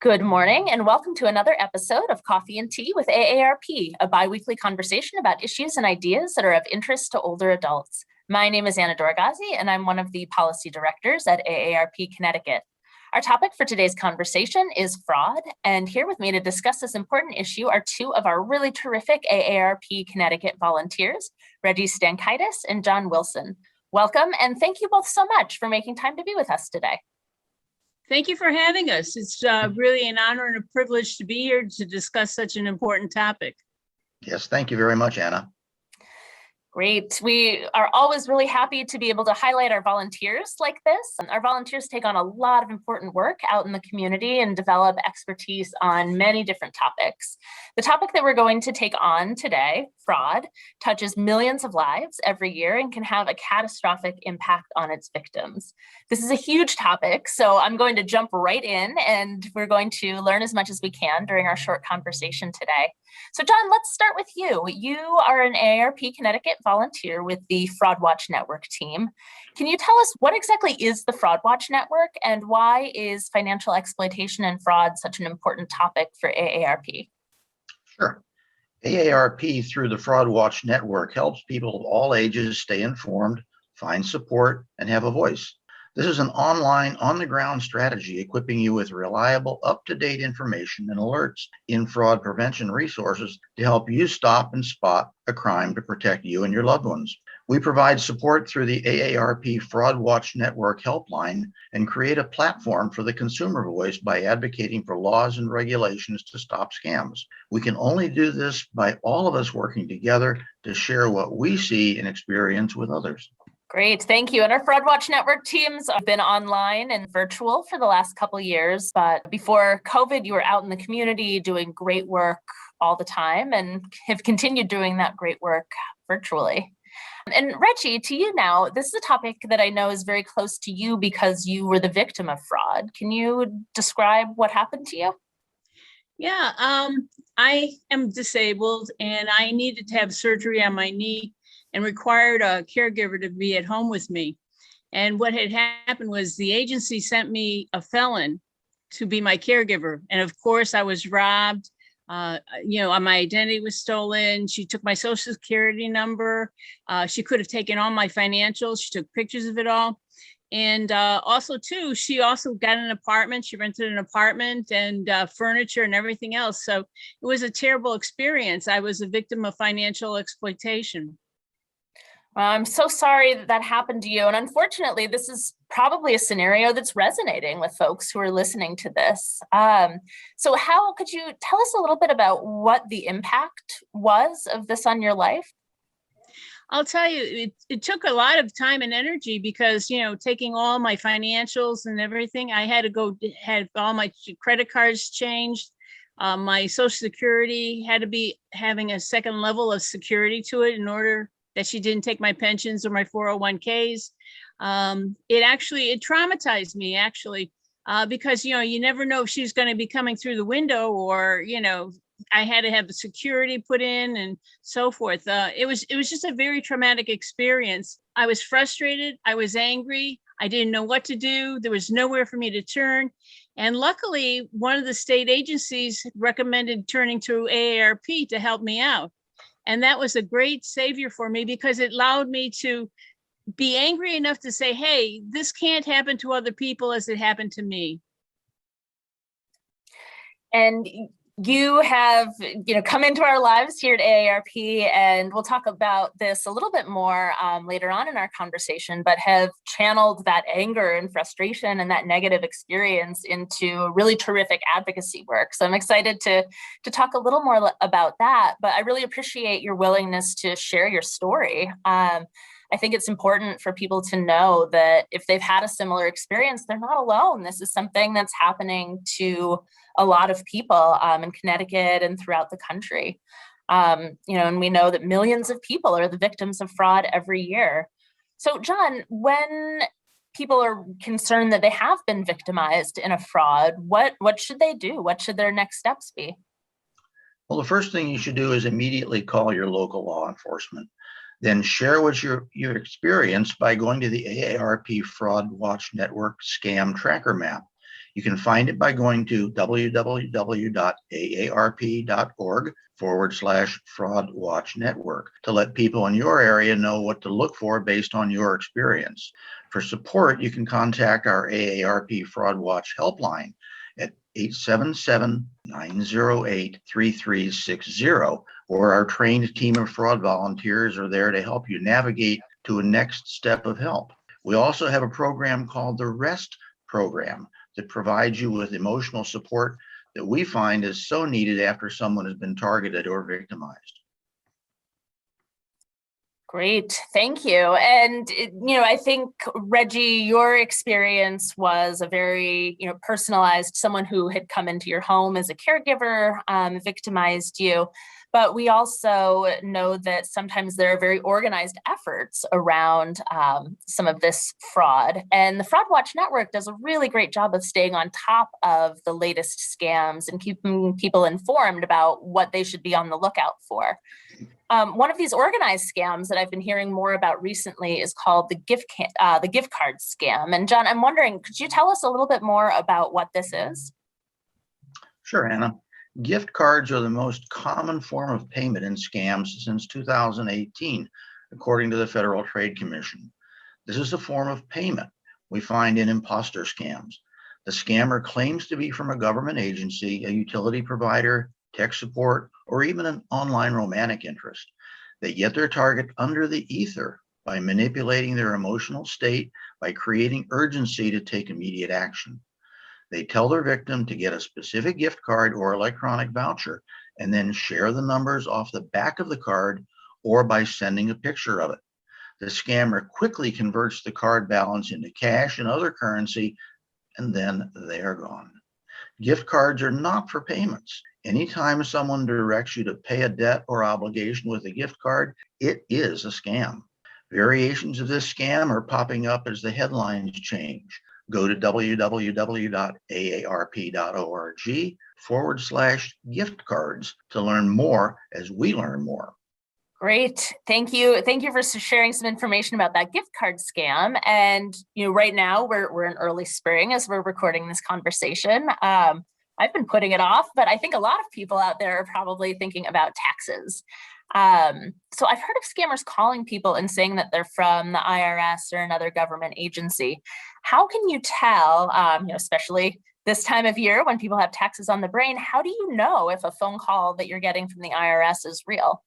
Good morning and welcome to another episode of Coffee and Tea with AARP, a biweekly conversation about issues and ideas that are of interest to older adults. My name is Doroghazi and I'm one of the policy directors at AARP Connecticut. Our topic for today's conversation is fraud, and here with me to discuss this important issue are two of our really terrific AARP Connecticut volunteers, Reggie Stankaitis and John Wilson. Welcome and thank you both so much for making time to be with us today. Thank you for having us. It's really an honor and a privilege to be here to discuss such an important topic. Yes, thank you very much, Anna. Great. We are always really happy to be able to highlight our volunteers like this. Our volunteers take on a lot of important work out in the community and develop expertise on many different topics. The topic that we're going to take on today, fraud, touches millions of lives every year and can have a catastrophic impact on its victims. This is a huge topic, so I'm going to jump right in and we're going to learn as much as we can during our short conversation today. So John, let's start with you. You are an AARP Connecticut volunteer with the Fraud Watch Network team. Can you tell us what exactly is the Fraud Watch Network and why is financial exploitation and fraud such an important topic for AARP? Sure. AARP through the Fraud Watch Network helps people of all ages stay informed, find support, and have a voice. This is an online, on-the-ground strategy equipping you with reliable, up-to-date information and alerts in fraud prevention resources to help you stop and spot a crime to protect you and your loved ones. We provide support through the AARP Fraud Watch Network helpline and create a platform for the consumer voice by advocating for laws and regulations to stop scams. We can only do this by all of us working together to share what we see and experience with others. Great, thank you. And our Fraud Watch Network teams have been online and virtual for the last couple of years, but before COVID, you were out in the community doing great work all the time and have continued doing that great work virtually. And Reggie, to you now, this is a topic that I know is very close to you because you were the victim of fraud. Can you describe what happened to you? Yeah, I am disabled and I needed to have surgery on my knee and required a caregiver to be at home with me. And what had happened was the agency sent me a felon to be my caregiver. And of course I was robbed, my identity was stolen. She took my social security number. She could have taken all my financials. She took pictures of it all. And also too, she also got an apartment. She rented an apartment and furniture and everything else. So it was a terrible experience. I was a victim of financial exploitation. I'm so sorry that that happened to you. And unfortunately, this is probably a scenario that's resonating with folks who are listening to this. So how could you tell us a little bit about what the impact was of this on your life? I'll tell you, it took a lot of time and energy because, taking all my financials and everything, I had to had all my credit cards changed. My social security had to be having a second level of security to it in order that she didn't take my pensions or my 401ks. It traumatized me actually, because, you never know if she's going to be coming through the window or, I had to have the security put in and so forth. It was just a very traumatic experience. I was frustrated. I was angry. I didn't know what to do. There was nowhere for me to turn. And luckily, one of the state agencies recommended turning to AARP to help me out. And that was a great savior for me because it allowed me to be angry enough to say, hey, this can't happen to other people as it happened to me. And you have, come into our lives here at AARP, and we'll talk about this a little bit more later on in our conversation, but have channeled that anger and frustration and that negative experience into really terrific advocacy work. So I'm excited to talk a little more about that, but I really appreciate your willingness to share your story. I think it's important for people to know that if they've had a similar experience, they're not alone. This is something that's happening to a lot of people in Connecticut and throughout the country. And we know that millions of people are the victims of fraud every year. So John, when people are concerned that they have been victimized in a fraud, what should they do? What should their next steps be? Well, the first thing you should do is immediately call your local law enforcement. Then share what you experienced by going to the AARP Fraud Watch Network Scam Tracker Map. You can find it by going to www.aarp.org/fraud watch network to let people in your area know what to look for based on your experience. For support, you can contact our AARP Fraud Watch helpline at 877-908-3360, or our trained team of fraud volunteers are there to help you navigate to a next step of help. We also have a program called the REST program that provides you with emotional support that we find is so needed after someone has been targeted or victimized. Great, thank you. And I think, Reggie, your experience was a very personalized, someone who had come into your home as a caregiver, victimized you. But we also know that sometimes there are very organized efforts around some of this fraud. And the Fraud Watch Network does a really great job of staying on top of the latest scams and keeping people informed about what they should be on the lookout for. One of these organized scams that I've been hearing more about recently is called the gift card scam. And John, I'm wondering, could you tell us a little bit more about what this is? Sure, Anna. Gift cards are the most common form of payment in scams since 2018, according to the Federal Trade Commission. This is a form of payment we find in imposter scams. The scammer claims to be from a government agency, a utility provider, tech support, or even an online romantic interest. They get their target under the ether by manipulating their emotional state, by creating urgency to take immediate action. They tell their victim to get a specific gift card or electronic voucher, and then share the numbers off the back of the card or by sending a picture of it. The scammer quickly converts the card balance into cash and other currency, and then they are gone. Gift cards are not for payments. Anytime someone directs you to pay a debt or obligation with a gift card, it is a scam. Variations of this scam are popping up as the headlines change. Go to www.aarp.org/gift cards to learn more as we learn more. Great. Thank you. Thank you for sharing some information about that gift card scam. And right now we're in early spring as we're recording this conversation. I've been putting it off, but I think a lot of people out there are probably thinking about taxes. So I've heard of scammers calling people and saying that they're from the IRS or another government agency. How can you tell, especially this time of year when people have taxes on the brain, how do you know if a phone call that you're getting from the IRS is real?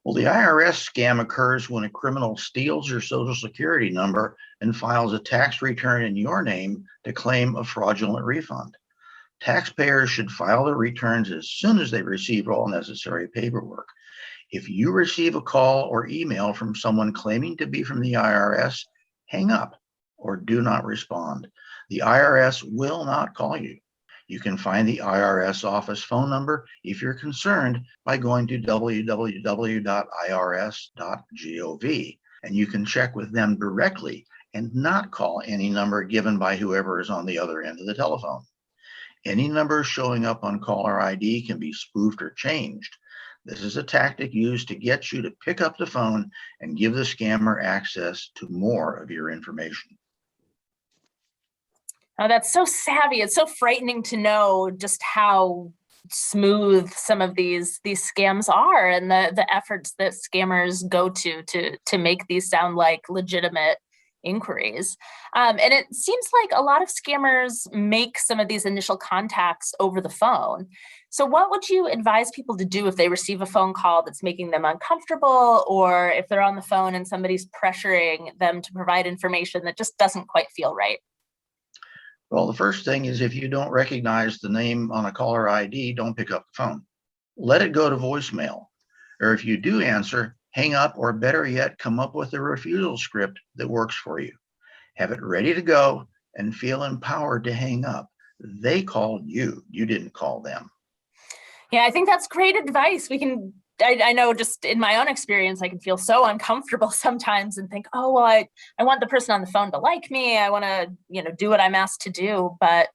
Well, the IRS scam occurs when a criminal steals your Social Security number and files a tax return in your name to claim a fraudulent refund. Taxpayers should file their returns as soon as they receive all necessary paperwork. If you receive a call or email from someone claiming to be from the IRS, hang up or do not respond. The IRS will not call you. You can find the IRS office phone number if you're concerned by going to www.irs.gov, and you can check with them directly and not call any number given by whoever is on the other end of the telephone. Any number showing up on caller ID can be spoofed or changed. This is a tactic used to get you to pick up the phone and give the scammer access to more of your information. Oh, that's so savvy. It's so frightening to know just how smooth some of these scams are, and the efforts that scammers go to make these sound like legitimate inquiries. And it seems like a lot of scammers make some of these initial contacts over the phone. So what would you advise people to do if they receive a phone call that's making them uncomfortable, or if they're on the phone and somebody's pressuring them to provide information that just doesn't quite feel right? Well, the first thing is, if you don't recognize the name on a caller ID, don't pick up the phone. Let it go to voicemail. Or if you do answer, hang up, or better yet, come up with a refusal script that works for you. Have it ready to go and feel empowered to hang up. They called you. You didn't call them. Yeah, I think that's great advice. I know just in my own experience, I can feel so uncomfortable sometimes and think, oh, well, I want the person on the phone to like me. I want to, do what I'm asked to do. But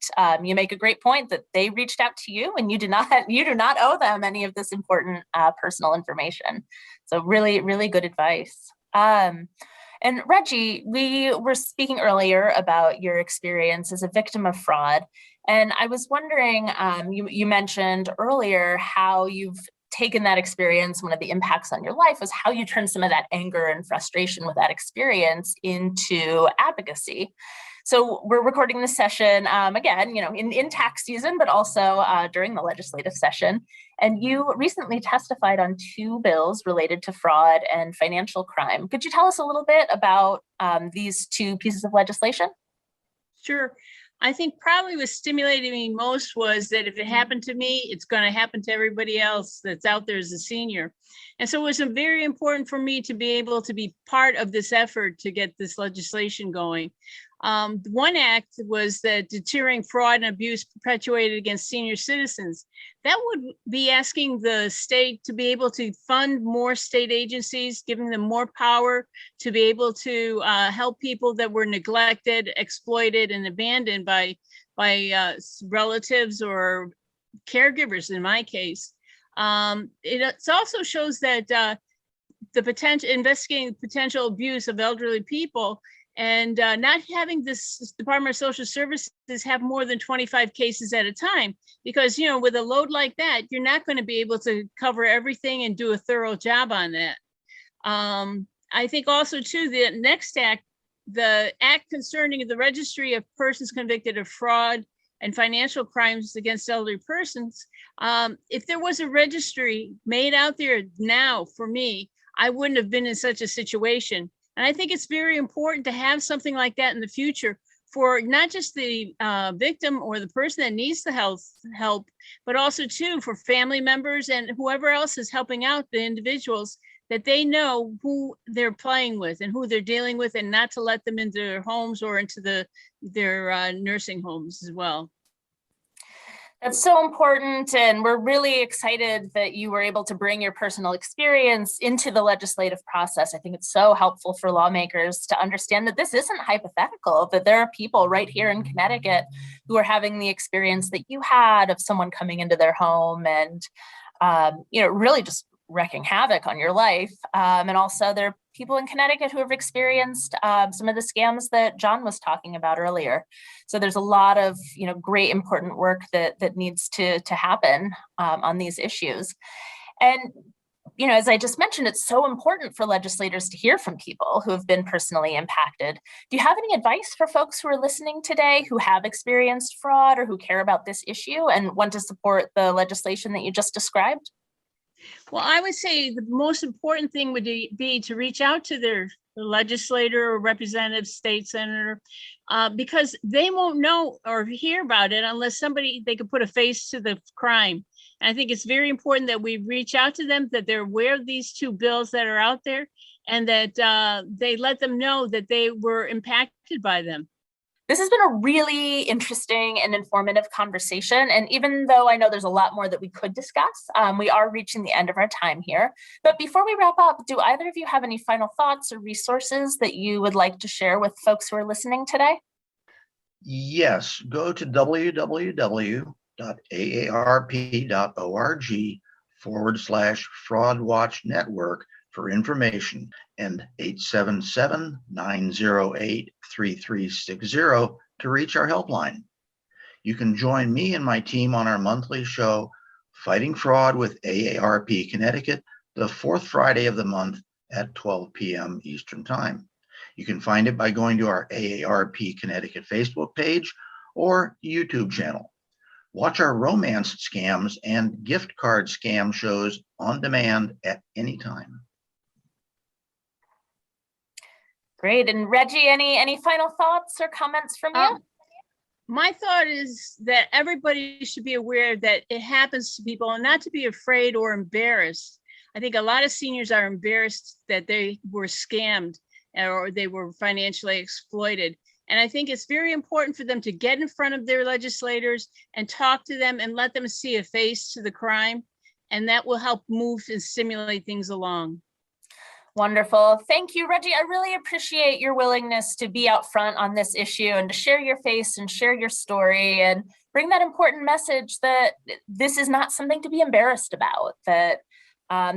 you make a great point that they reached out to you and you do not owe them any of this important personal information. So really, really good advice. And And Reggie, we were speaking earlier about your experience as a victim of fraud. And I was wondering, you mentioned earlier how you've taken that experience. One of the impacts on your life was how you turned some of that anger and frustration with that experience into advocacy. So we're recording this session again, in tax season, but also during the legislative session. And you recently testified on 2 bills related to fraud and financial crime. Could you tell us a little bit about these 2 pieces of legislation? Sure. I think probably what stimulated me most was that if it happened to me, it's going to happen to everybody else that's out there as a senior. And so it was very important for me to be able to be part of this effort to get this legislation going. One act was that deterring fraud and abuse perpetuated against senior citizens. That would be asking the state to be able to fund more state agencies, giving them more power to be able to help people that were neglected, exploited, and abandoned by relatives or caregivers, in my case. It also shows that the potential investigating potential abuse of elderly people and not having this Department of Social Services have more than 25 cases at a time, because, with a load like that, you're not going to be able to cover everything and do a thorough job on that. I think also too, the next act, the act concerning the registry of persons convicted of fraud and financial crimes against elderly persons. If there was a registry made out there now for me, I wouldn't have been in such a situation. And I think it's very important to have something like that in the future for not just the victim or the person that needs the help, but also too for family members and whoever else is helping out the individuals, that they know who they're playing with and who they're dealing with, and not to let them into their homes or into their nursing homes as well. That's so important, and we're really excited that you were able to bring your personal experience into the legislative process. I think it's so helpful for lawmakers to understand that this isn't hypothetical, that there are people right here in Connecticut who are having the experience that you had of someone coming into their home and really just wreaking havoc on your life. And also there are people in Connecticut who have experienced some of the scams that John was talking about earlier. So there's a lot of great important work that needs to happen on these issues. And as I just mentioned, it's so important for legislators to hear from people who have been personally impacted. Do you have any advice for folks who are listening today who have experienced fraud or who care about this issue and want to support the legislation that you just described? Well, I would say the most important thing would be to reach out to their legislator or representative, state senator, because they won't know or hear about it unless they could put a face to the crime. And I think it's very important that we reach out to them, that they're aware of these 2 bills that are out there, and that they let them know that they were impacted by them. This has been a really interesting and informative conversation. And even though I know there's a lot more that we could discuss, we are reaching the end of our time here. But before we wrap up, do either of you have any final thoughts or resources that you would like to share with folks who are listening today? Yes, go to www.aarp.org/Fraud Watch Network for information, and 877-908-3360 to reach our helpline. You can join me and my team on our monthly show, Fighting Fraud with AARP Connecticut, the 4th Friday of the month at 12 p.m. Eastern Time. You can find it by going to our AARP Connecticut Facebook page or YouTube channel. Watch our romance scams and gift card scam shows on demand at any time. Great. And Reggie, any final thoughts or comments from you? My thought is that everybody should be aware that it happens to people and not to be afraid or embarrassed. I think a lot of seniors are embarrassed that they were scammed or they were financially exploited. And I think it's very important for them to get in front of their legislators and talk to them and let them see a face to the crime. And that will help move and stimulate things along. Wonderful. Thank you, Reggie. I really appreciate your willingness to be out front on this issue and to share your face and share your story and bring that important message that this is not something to be embarrassed about, that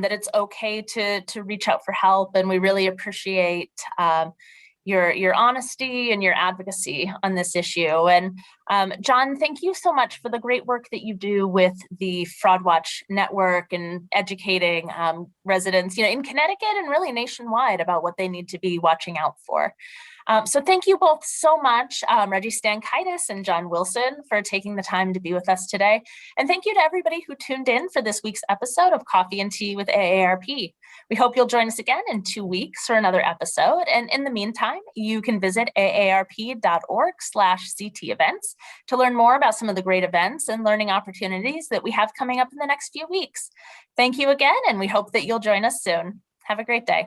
that it's okay to reach out for help. And we really appreciate your honesty and your advocacy on this issue. And John, thank you so much for the great work that you do with the Fraud Watch Network and educating residents, in Connecticut and really nationwide about what they need to be watching out for. So thank you both so much, Reggie Stankaitis and John Wilson, for taking the time to be with us today. And thank you to everybody who tuned in for this week's episode of Coffee and Tea with AARP. We hope you'll join us again in 2 weeks for another episode. And in the meantime, you can visit aarp.org/CT events to learn more about some of the great events and learning opportunities that we have coming up in the next few weeks. Thank you again, and we hope that you'll join us soon. Have a great day.